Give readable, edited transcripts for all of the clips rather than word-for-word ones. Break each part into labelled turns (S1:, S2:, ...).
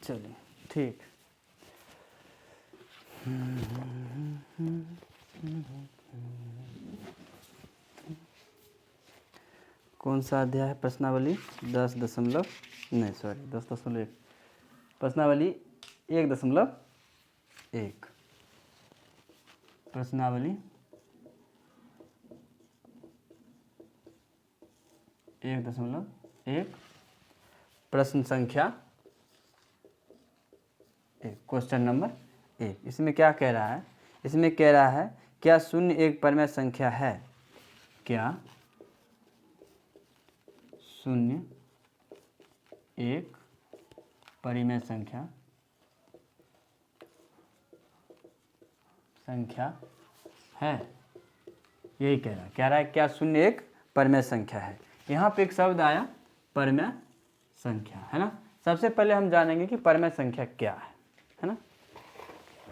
S1: चलिए ठीक। कौन सा अध्याय है? प्रश्नावली 10.1 प्रश्नावली 1.1 प्रश्नावली 1.1 प्रश्न संख्या 1 क्वेश्चन नंबर 1। इसमें क्या कह रहा है? इसमें कह रहा है क्या शून्य एक परिमेय संख्या है? क्या शून्य एक परिमेय संख्या है? यही कह रहा है। कह रहा है क्या शून्य एक परिमेय संख्या है? यहाँ पे एक शब्द आया परिमेय संख्या, है ना। सबसे पहले हम जानेंगे कि परिमेय संख्या क्या है ना।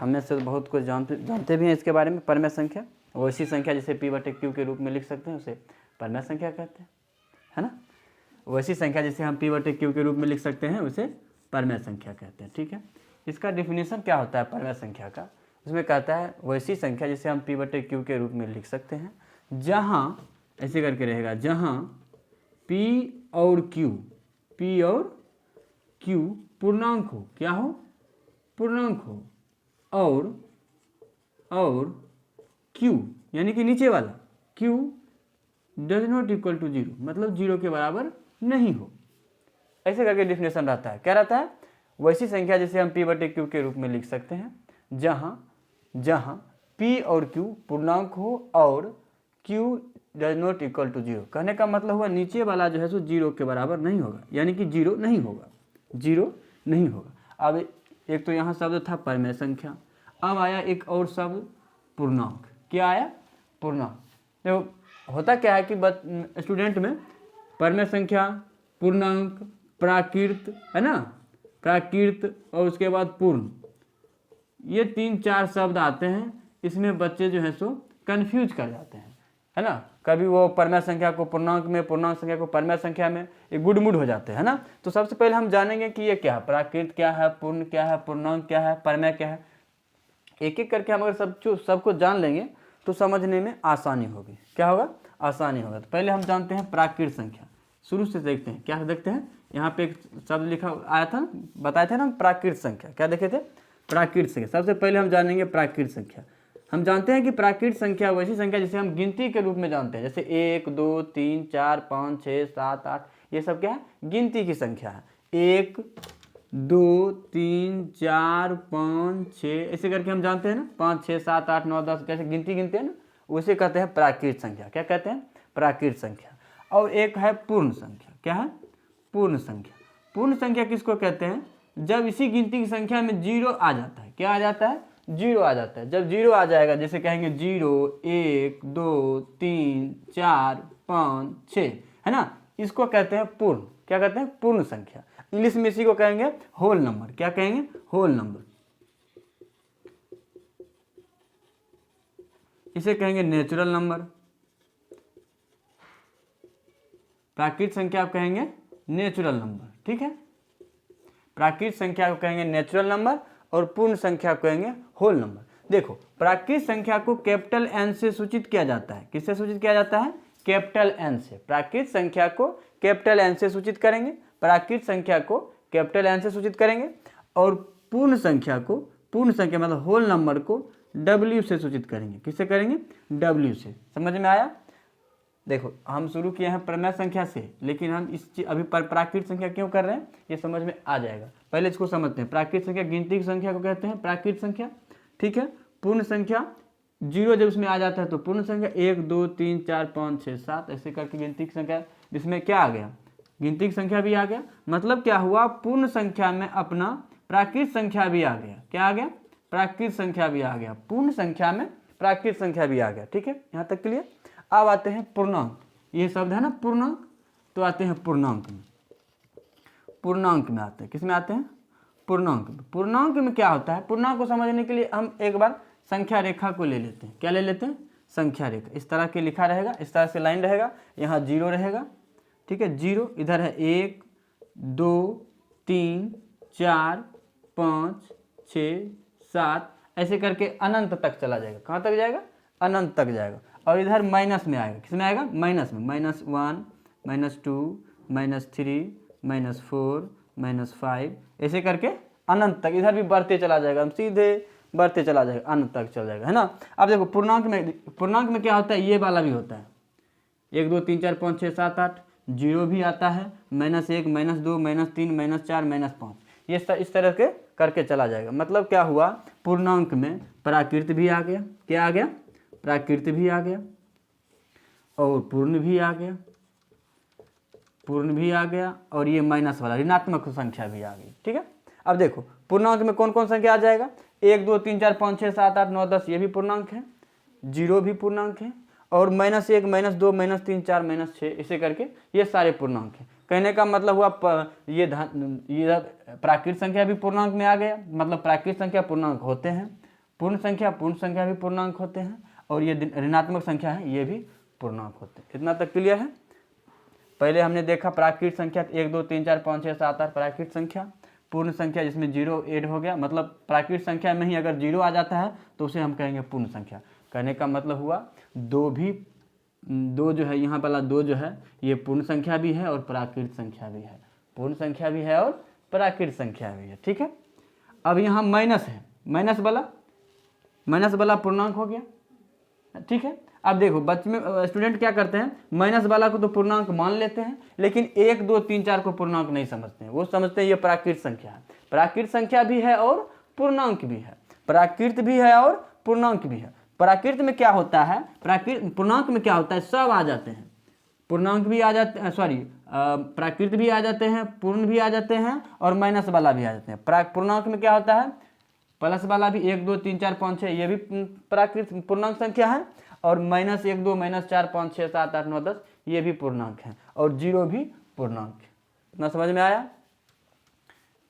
S1: हमने से बहुत कुछ जानते भी हैं इसके बारे में। परिमेय संख्या वैसी संख्या जिसे P/Q के रूप में लिख सकते हैं, उसे परिमेय संख्या कहते हैं, है ना। वैसी संख्या जिसे हम P/Q के रूप में लिख सकते हैं उसे परिमेय संख्या कहते हैं, ठीक है। इसका डिफिनीशन क्या होता है परिमेय संख्या का? उसमें कहता है वैसी संख्या जिसे हम P/Q के रूप में लिख सकते हैं जहाँ, ऐसे करके रहेगा, जहाँ P और Q पूर्णांक हो। क्या हो? पूर्णांक हो। और Q यानी कि नीचे वाला Q does not equal to 0, मतलब 0 के बराबर नहीं हो। ऐसे करके डिफिनेशन रहता है। क्या रहता है? वैसी संख्या जिसे हम P/Q के रूप में लिख सकते हैं जहाँ P और Q पूर्णांक हो और Q does not equal to 0। कहने का मतलब हुआ नीचे वाला जो है सो 0 के बराबर नहीं होगा, यानी कि 0 नहीं होगा। अब एक तो यहाँ शब्द था परिमेय संख्या, अब आया एक और शब्द पूर्णांक। क्या आया? पूर्णांक। देखो होता क्या है कि स्टूडेंट में परिमेय संख्या, पूर्णांक, प्राकृत, है ना, प्राकृत और उसके बाद पूर्ण, ये 3-4 शब्द आते हैं। इसमें बच्चे जो है सो कंफ्यूज कर जाते हैं, है ना। कभी वो परिमेय संख्या को पूर्णांक में, पूर्णांक संख्या को परिमेय संख्या में, ये गुडमुड हो जाते हैं, है ना। तो सबसे पहले हम जानेंगे कि ये क्या है, प्राकृत क्या है, पूर्ण क्या है, पूर्णांक क्या है, परिमेय क्या है। एक एक करके हम अगर सबको जान लेंगे तो समझने में आसानी होगी। क्या होगा? आसानी होगा। तो पहले हम जानते हैं प्राकृत संख्या। शुरू से देखते हैं। क्या देखते हैं? यहाँ पे एक शब्द लिखा आया था, बताए थे ना प्राकृत संख्या। क्या देखे थे? प्राकृत संख्या। सबसे पहले हम जानेंगे प्राकृत संख्या। हम जानते हैं कि प्राकृत संख्या वैसी संख्या जिसे हम गिनती के रूप में जानते हैं, जैसे 1 2 3 4 5 6 7 8, ये सब क्या है? गिनती की संख्या है। 1 2 3 4 5 6, ऐसे करके हम जानते हैं ना, 5 6 7 8 9 10, कैसे गिनती गिनते हैं ना, उसे कहते हैं प्राकृत संख्या। क्या कहते हैं? प्राकृत संख्या। और एक है पूर्ण संख्या। क्या है? पूर्ण संख्या। पूर्ण संख्या किसको कहते हैं? जब इसी गिनती की संख्या में 0 आ जाता है। क्या आ जाता है? 0 आ जाता है। जब 0 आ जाएगा, जैसे कहेंगे 0 1 2 3 4 5 6, है ना, इसको कहते हैं पूर्ण। क्या कहते हैं? पूर्ण संख्या। इंग्लिश में इसी को कहेंगे होल नंबर। क्या कहेंगे? Whole number. इसे कहेंगे नेचुरल नंबर। प्राकृत संख्या को कहेंगे नेचुरल नंबर, ठीक है। प्राकृत संख्या को कहेंगे नेचुरल नंबर और पूर्ण संख्या को कहेंगे होल नंबर। देखो, प्राकृत संख्या को कैपिटल एन से सूचित किया जाता है। किससे सूचित किया जाता है? कैपिटल एन से। प्राकृत संख्या को कैपिटल एन से सूचित करेंगे, प्राकृत संख्या को कैपिटल एन से सूचित करेंगे, और पूर्ण संख्या को, पूर्ण संख्या मतलब होल नंबर को W से सूचित करेंगे। किससे करेंगे? W से। समझ में आया? देखो, हम शुरू किए हैं परिमेय संख्या से, लेकिन हम अभी प्राकृत संख्या क्यों कर रहे हैं ये समझ में आ जाएगा। पहले इसको समझते हैं। प्राकृत संख्या गिनती की संख्या को कहते हैं प्राकृत संख्या, ठीक है। पूर्ण संख्या 0 जब उसमें आ जाता है तो पूर्ण संख्या 1 2 3 4 5 6 7, ऐसे करके गिनती की संख्या, जिसमें क्या आ गया? गिनती की संख्या भी आ गया। मतलब क्या हुआ? पूर्ण संख्या में अपना प्राकृत संख्या भी आ गया। क्या आ गया? प्राकृत संख्या भी आ गया। पूर्ण संख्या में प्राकृत संख्या भी आ गया, ठीक है। यहाँ तक क्लियर? अब आते हैं पूर्णांक। ये शब्द है ना पूर्णांक, तो आते हैं पूर्णांक में। पूर्णांक में आते हैं। किस में आते हैं? पूर्णांक में। पूर्णांक में क्या होता है? पूर्णांक को समझने के लिए हम एक बार संख्या रेखा को ले लेते हैं। क्या ले लेते हैं? संख्या रेखा। इस तरह के लिखा रहेगा, इस तरह से लाइन रहेगा, यहाँ 0 रहेगा, ठीक है। 0 इधर है 1 2 3 4 5, 6, 7 ऐसे करके अनंत तक चला जाएगा। कहाँ तक जाएगा? अनंत तक जाएगा। और इधर माइनस में आएगा। किस में आएगा? माइनस में। -1, -2, -3, -4, -5 ऐसे करके अनंत तक इधर भी बढ़ते चला जाएगा। हम सीधे बढ़ते चला जाएगा, अनंत तक चल जाएगा, है ना। अब देखो पूर्णांक में क्या होता है? ये वाला भी होता है 1, 2, 3, 4, 5, 6, 7, 8। जीरो भी आता है, -1, -2, -3, -4, -5 ये इस तरह के करके चला जाएगा। मतलब क्या हुआ? पूर्णांक में प्राकृत भी आ गया। क्या आ गया? प्राकृत भी आ गया और पूर्ण भी आ गया, पूर्ण भी आ गया, और ये माइनस वाला ऋणात्मक संख्या भी आ गई। ठीक है। अब देखो पूर्णांक में कौन कौन संख्या आ जाएगा? 1, 2, 3, 4, 5, 6, 7, 8, 9, 10 ये भी पूर्णांक है, जीरो भी पूर्णांक है, और -1, -2, -3, 4, -6 इसे करके ये सारे पूर्णांक हैं। कहने का मतलब हुआ ये प्राकृत संख्या भी पूर्णांक में आ गया। मतलब प्राकृत संख्या पूर्णांक होते हैं, पूर्ण संख्या भी पूर्णांक होते हैं, और ये ऋणात्मक संख्या है ये भी पूर्णांक होते हैं। इतना तक क्लियर है? पहले हमने देखा प्राकृत संख्या 1, 2, 3, 4, 5, 6, 7, 8 प्राकृत संख्या, पूर्ण संख्या जिसमें जीरो ऐड हो गया। मतलब प्राकृत संख्या में ही अगर जीरो आ जाता है तो उसे हम कहेंगे पूर्ण संख्या। कहने का मतलब हुआ दो जो है, यहाँ वाला 2 जो है ये पूर्ण संख्या भी है और प्राकृत संख्या भी है, पूर्ण संख्या भी है और प्राकृत संख्या भी है। ठीक है। अब यहाँ माइनस है, माइनस वाला पूर्णांक हो गया। ठीक है। अब देखो बच्चे में स्टूडेंट क्या करते हैं? माइनस वाला को तो पूर्णांक मान लेते हैं, लेकिन 1, 2, 3, 4 को पूर्णांक नहीं समझते हैं। वो समझते हैं ये प्राकृत संख्या है। प्राकृत संख्या भी है और पूर्णांक भी है, प्राकृत भी है और पूर्णांक भी है। प्राकृत में क्या होता है? पूर्णांक में क्या होता है? सब आ जाते हैं, पूर्णांक भी आ जाते हैं, प्राकृत भी आ जाते हैं, पूर्ण भी आ जाते हैं, और माइनस वाला भी आ जाते हैं। पूर्णांक में क्या होता है? प्लस वाला भी 1, 2, 3, 4, 5, 6 ये भी प्राकृत पूर्णांक संख्या है, और -1, 2, -4, 5, 6, 7, 8, 9, 10 ये भी पूर्णांक है, और जीरो भी पूर्णांक है। इतना समझ में आया?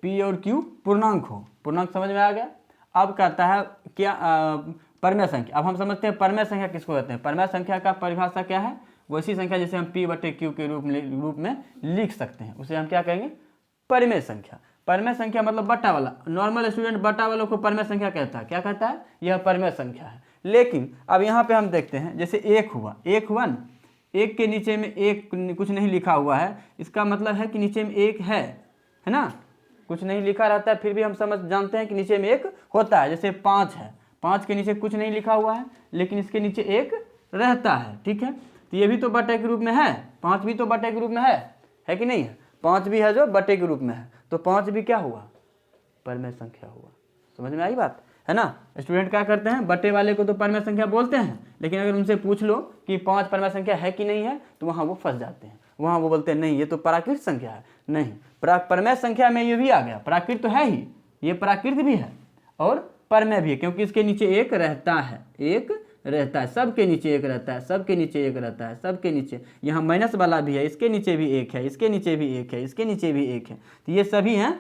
S1: P और Q पूर्णांक हो, पूर्णांक समझ में आ गया। अब कहता है क्या परमेय संख्या। अब हम समझते हैं परमेय संख्या किसको कहते हैं। परमेय संख्या का परिभाषा क्या है? वैसी संख्या जिसे हम P/Q के रूप में लिख सकते हैं, उसे हम क्या कहेंगे? परमेय संख्या। परमेय संख्या मतलब बट्टा वाला। नॉर्मल स्टूडेंट बट्टा वालों को परमेय संख्या कहता है। क्या कहता है? यह परमेय संख्या है। लेकिन अब यहाँ पे हम देखते हैं, जैसे 1 हुआ ना, 1 के नीचे में 1 कुछ नहीं लिखा हुआ है, इसका मतलब है कि नीचे में 1 है ना। कुछ नहीं लिखा रहता है फिर भी हम जानते हैं कि नीचे में 1 होता है। जैसे 5 है, 5 के नीचे कुछ नहीं लिखा हुआ है, लेकिन इसके नीचे 1 रहता है। ठीक है। तो ये भी तो बट्टे के रूप में है, 5 भी तो बट्टे के रूप में है कि नहीं है? 5 भी है जो बट्टे के रूप में है, तो 5 भी क्या हुआ? परमेय संख्या हुआ। समझ में आई बात? है ना। स्टूडेंट क्या करते हैं? बट्टे वाले को तो परमेय संख्या बोलते हैं, लेकिन अगर उनसे पूछ लो कि 5 परमेय संख्या है कि नहीं है, तो वहाँ वो फंस जाते हैं। वहाँ वो बोलते हैं नहीं ये तो प्राकृत संख्या है। नहीं, परमेय संख्या में ये भी आ गया, प्राकृत तो है ही, ये प्राकृत भी है और परमेय भी है, क्योंकि इसके नीचे 1 रहता है, 1 रहता है, सबके नीचे 1 रहता है, सबके नीचे 1 रहता है, सबके नीचे। यहाँ माइनस वाला भी है, इसके नीचे भी 1 है, इसके नीचे भी 1 है, इसके नीचे भी 1 है। तो ये सभी हैं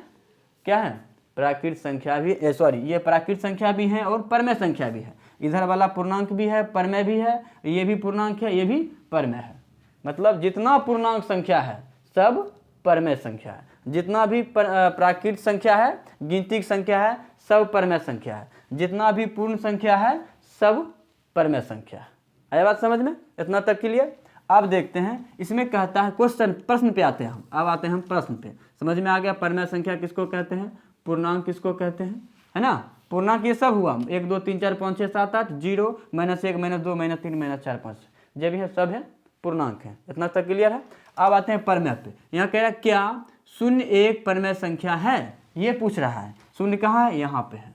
S1: क्या है? प्राकृत संख्या भी, ये प्राकृत संख्या भी है और परमेय संख्या भी है। इधर वाला पूर्णांक भी है, परमेय भी है, ये भी पूर्णांक है, ये भी परमेय है। मतलब जितना पूर्णांक संख्या है सब परमेय संख्या है, जितना भी प्राकृत संख्या है, गिनती संख्या है, सब परमेय संख्या है, जितना भी पूर्ण संख्या है सब परमेय संख्या है। आया बात समझ में? इतना तक क्लियर? अब देखते हैं इसमें कहता है क्वेश्चन, प्रश्न पे आते हैं हम। अब आते हैं हम प्रश्न पे। समझ में आ गया परमेय संख्या किसको कहते हैं, पूर्णांक किसको कहते हैं, है ना। पूर्णांक ये सब हुआ 1, 2, 3, 4, 5, 6, 7, 8, 0, -1, -2, -3, -4, 5 जो भी है सब है पूर्णांक है। इतना तक क्लियर है? अब आते हैं परमेय पे। यहाँ कह रहा है क्या 0 एक परमेय संख्या है, ये पूछ रहा है। 0 कहाँ है? यहाँ पे है।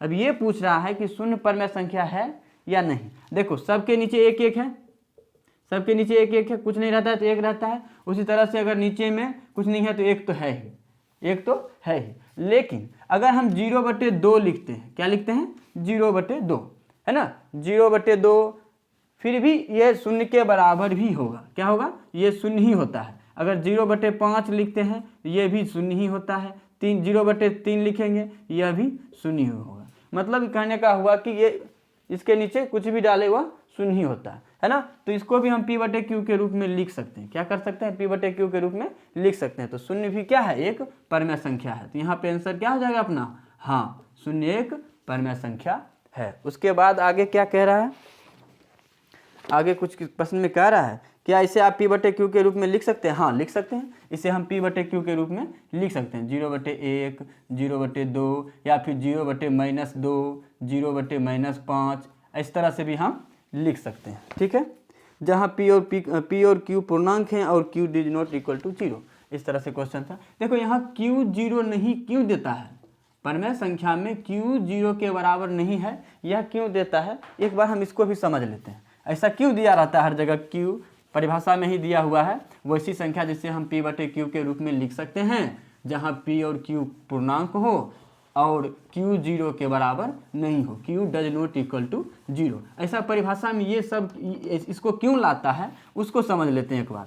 S1: अब ये पूछ रहा है कि 0 परमेय संख्या है या नहीं। देखो सबके नीचे 1 1 है, सबके नीचे 1 1 है, कुछ नहीं रहता है तो 1 रहता है। उसी तरह से अगर नीचे में कुछ नहीं है तो 1 तो है ही, 1 तो है ही। लेकिन अगर हम 0/2 लिखते हैं, क्या लिखते हैं? 0/2, है ना। 0/2 फिर भी ये 0 के बराबर भी होगा। क्या होगा? ये 0 ही होता है। अगर 0/5 लिखते हैं तो ये भी 0 ही होता है। 0/3 लिखेंगे यह भी 0 ही होगा। मतलब कहने का हुआ कि ये इसके नीचे कुछ भी डाले हुआ 0 ही होता है ना। तो इसको भी हम P/Q के रूप में लिख सकते हैं। क्या कर सकते हैं? P/Q के रूप में लिख सकते हैं। तो 0 भी क्या है? एक परमेय संख्या है। तो यहाँ पे आंसर क्या हो जाएगा अपना? हाँ, शून्य एक परिमेय संख्या है। उसके बाद आगे क्या कह रहा है, आगे कुछ प्रश्न में कह रहा है क्या इसे आप पी बटे क्यू के रूप में लिख सकते हैं? हाँ, लिख सकते हैं। इसे हम पी बटे क्यू के रूप में लिख सकते हैं, 0/1, 0/2 या फिर 0/-2, 0/-5, इस तरह से भी हम लिख सकते हैं। ठीक है, जहाँ पी और क्यू पूर्णांक हैं और Q is not equal to 0, इस तरह से क्वेश्चन था। देखो यहाँ क्यू 0 नहीं क्यों देता है, परिमेय संख्या में क्यू 0 के बराबर नहीं है, यह क्यों देता है, एक बार हम इसको भी समझ लेते हैं। ऐसा क्यों दिया रहता है, हर जगह क्यू परिभाषा में ही दिया हुआ है, वैसी संख्या जिसे हम पी बटे क्यू के रूप में लिख सकते हैं, जहाँ पी और क्यू पूर्णांक हो और क्यू 0 के बराबर नहीं हो, Q does not equal to 0। ऐसा परिभाषा में ये सब इसको क्यों लाता है उसको समझ लेते हैं एक बार।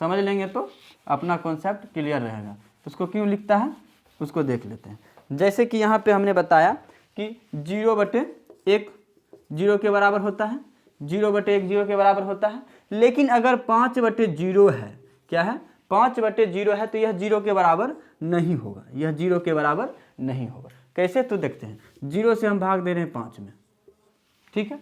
S1: समझ लेंगे तो अपना कॉन्सेप्ट क्लियर रहेगा। उसको क्यों लिखता है उसको देख लेते हैं। जैसे कि यहाँ पे हमने बताया कि 0/1 0 के बराबर होता है, 0/1 0 के बराबर होता है, लेकिन अगर 5/0 है, क्या है, 5/0 है तो यह 0 के बराबर नहीं होगा, यह 0 के बराबर नहीं होगा। कैसे तो देखते हैं, 0 से हम भाग दे रहे हैं 5 में, ठीक है,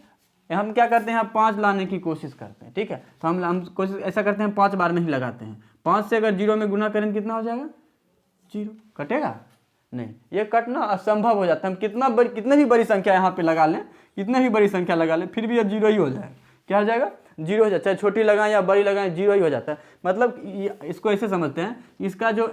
S1: हम क्या करते हैं, 5 लाने की कोशिश करते हैं। ठीक है, तो हम कोशिश ऐसा करते हैं 5 बार में ही लगाते हैं। 5 से अगर 0 में गुना करें कितना हो जाएगा, 0, कटेगा नहीं, ये कटना असंभव हो जाता है। हम कितनी भी बड़ी संख्या यहाँ पे लगा लें, कितनी भी बड़ी संख्या लगा लें, फिर भी ये 0 ही हो जाएगा। क्या हो जाएगा, 0 हो जाता है, चाहे छोटी लगाएं या बड़ी लगाएं 0 ही हो जाता है। मतलब इसको ऐसे समझते हैं, इसका जो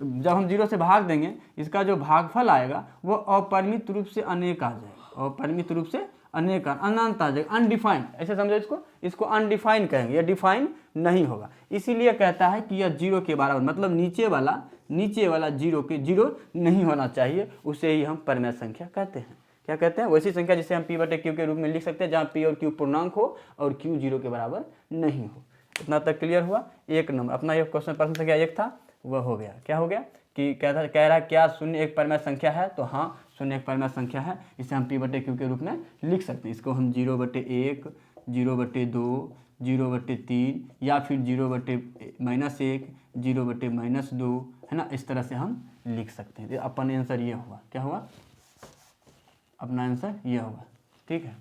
S1: जब हम 0 से भाग देंगे, इसका जो भागफल आएगा वो अपरिमित रूप से अनेक आ जाएगा, अपरिमित रूप से अनेक अनंत आ जाएगा, अनडिफाइंड, ऐसे समझो इसको अनडिफाइंड कहेंगे, यह डिफाइन नहीं होगा। इसीलिए कहता है कि यह 0 के बराबर, मतलब नीचे वाला 0 के 0 नहीं होना चाहिए, उसे ही हम परिमेय संख्या कहते हैं। क्या कहते हैं, वैसी संख्या जिसे हम पी बटे क्यू के रूप में लिख सकते हैं, जहाँ पी और क्यू पूर्णांक हो और क्यू 0 के बराबर नहीं हो। इतना तक क्लियर हुआ। 1 नंबर अपना ये क्वेश्चन प्रश्न संख्या 1 था, वह हो गया। क्या हो गया कि कह रहा है क्या 0 एक परिमेय संख्या है, तो हाँ 0 एक परिमेय संख्या है, इसे हम पी बटे क्यू के रूप में लिख सकते हैं। इसको हम 0/1, 0/2, 0/3 या फिर 0/-1, 0/-2, है ना, इस तरह से हम लिख सकते हैं। तो अपन आंसर ये हुआ, क्या हुआ, अपना आंसर ये होगा। ठीक है।